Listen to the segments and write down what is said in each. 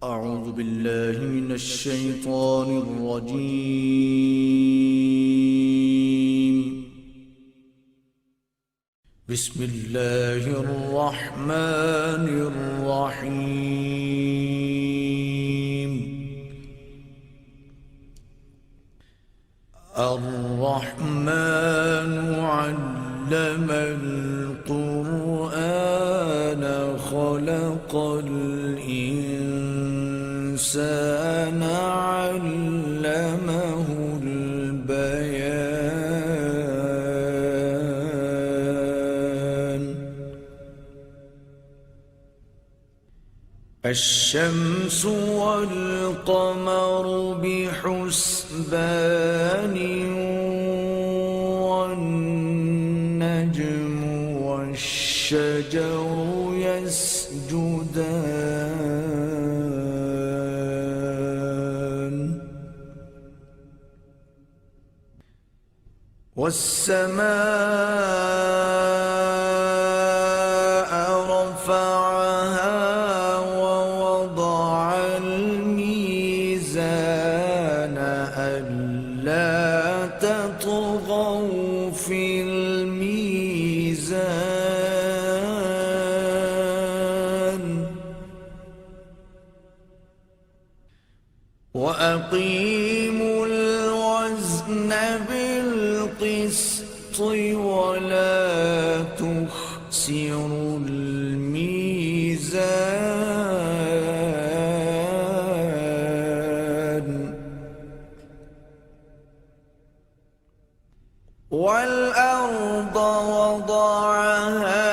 أعوذ بالله من الشيطان الرجيم. بسم الله الرحمن الرحيم. الرحمن علم القرآن خلق الإنسان علمه البيان. الشمس والقمر بحسبان والنجم والشجر يسجدان. والسماء رفعها ووضع الميزان ألا تطغوا في الميزان وأقيموا الوزن بالقسط ولا تخسروا الميزان. والأرض وضعها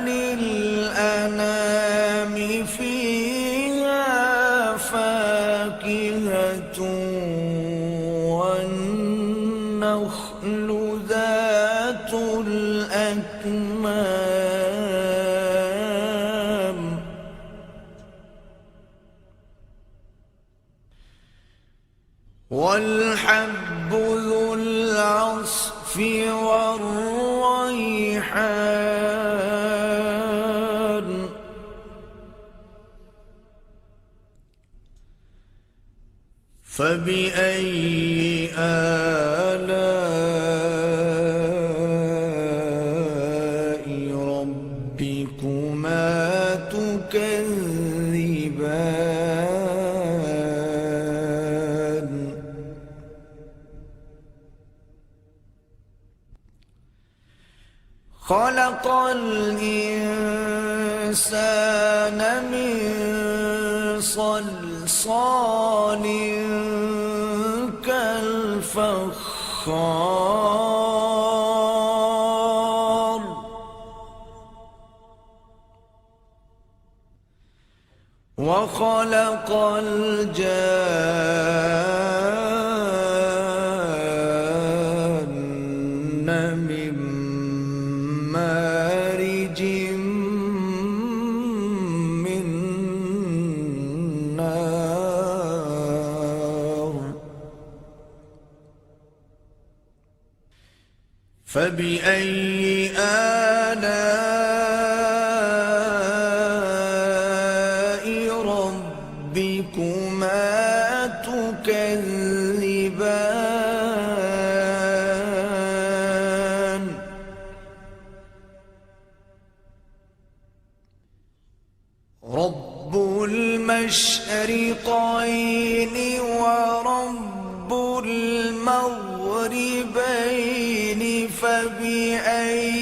للأنام فيها فاكهة والنخل ذات الأكمام والحب ذو العصف والريحان. فبأي آلاء ربكما تكذبان. خلق الإنسان من صلصال كالفخار. وخلق الجان من مارج من نار. فبأي آلاء ربكما تكذبان. رب المشرقين ورب المغربين فبأي